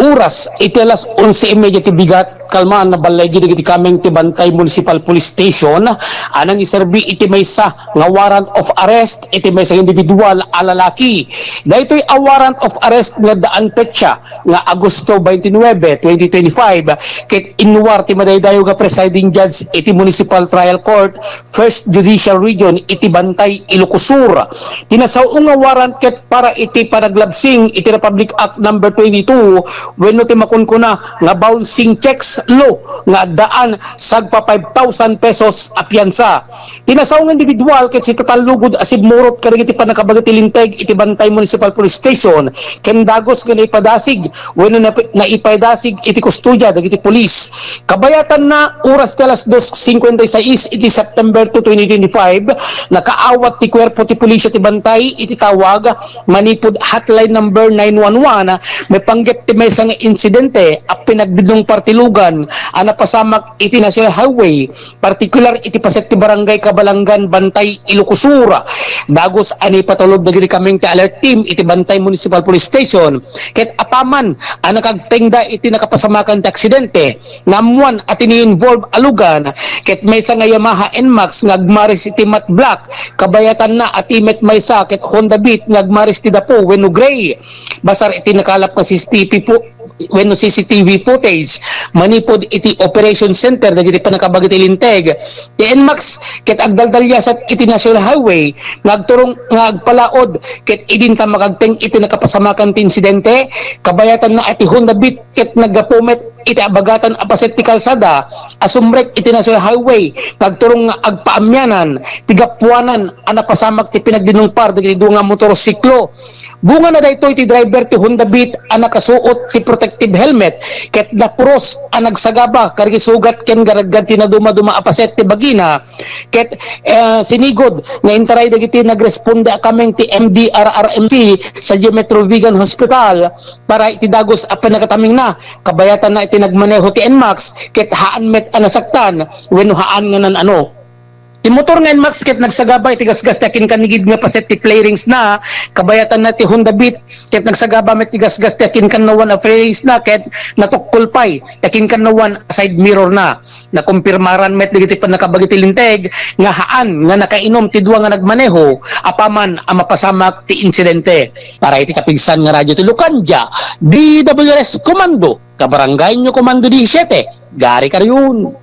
oras iti alas 11:30 ti bigat kalmaan na balay gid iti kameng ti Bantay Municipal Police Station anang iserbi iti maysa nga warrant of arrest iti maysa individual a lalaki. Daytoy a warrant of arrest nga daan petsa nga Agosto 29, 2025 ket inwar ti madaydayo nga presiding judge iti Municipal Trial Court First Judicial Region iti Bantay, Ilocos Sur. Tinasaw nga warrant ket para iti panaglabsing iti Republic Act number 22 wenno ti makunkuna nga bouncing checks law nga daan sagpa 5,000 pesos a piyansa. Tinasaw nga individual ket si total lugod asib murot kadagiti panakabagat linteg iti Bantay Municipal Police Station ken dagos nga naipadasig wenno naipadasig iti kustudya dagiti pulis. Kabayatan na oras ti alas 2:56 iti September 2, 2025 nakaawat ti kwerpo ti pulisya ti Bantay iti tawag manipud hotline number 911 may panggep ti maysa nga insidente a pinagbidlong partilugan a napasamak iti National Highway particular iti paset ti barangay Kabalangan, Bantay, Ilocos Sur. Dagos ani patulog dagiti kameng ti alert team iti Bantay Municipal Police Station ket apaman ang nakagtengda iti nakapasamakan ti aksidente ngamuan at ini-involve alugan ket maysa nga Yamaha NMAX nga agmaris iti matte black kabayatan na atimet maysa ket Honda Beat nga agmaris ti dapo wenno gray. Basar iti nakalap nga CCTV footage manipod iti operation center dagiti panakabagat linteg ti NMAX ket agdaldalyasat iti National Highway ngagturong nga agpalaod ket idin sa makagteng iti nakapasamakan ti insidente kabayatan na iti Honda Beat ket nagapumet iti abagatan a paset ti kalsada asumrek iti National Highway nagturong nga agpaamyanan ti gapuanan a napasamak ti pinagdinungpar dagiti duwa nga motorsiklo. Bunga na daytoy ti driver ti Honda Beat a nakasuot ti protective helmet ket napuros a nagsagaba kargi sugat ken garaggan ti naduma-duma a paset ti bagina ket sinigod nga interay dagiti nagresponde a kameng ti MDRRMC sa Metro Vigan Hospital para iti dagos a panakataming na kabayatan na iti nagmaneho ti NMAX ket haan met a nasaktan wenno haan nga nan ano. Ti motor nga NMAX ket nagsagaba iti gasgas takin kanigid nga paset ti fairings na kabayatan na ti Honda Beat ket nagsagaba met ti gasgas takin kanawan a fairings na ket natukkulpay takin kanawan side mirror na nakumpirmaran met digiti panakabagiti linteg nga haan nga nakainom ti duwa nga nagmaneho apaman a mapasamak ti insidente. Para iti kapigsan nga radyo ti Lucanja DWS Komando Kabarangay nyo Komando 17 Gari Karyon.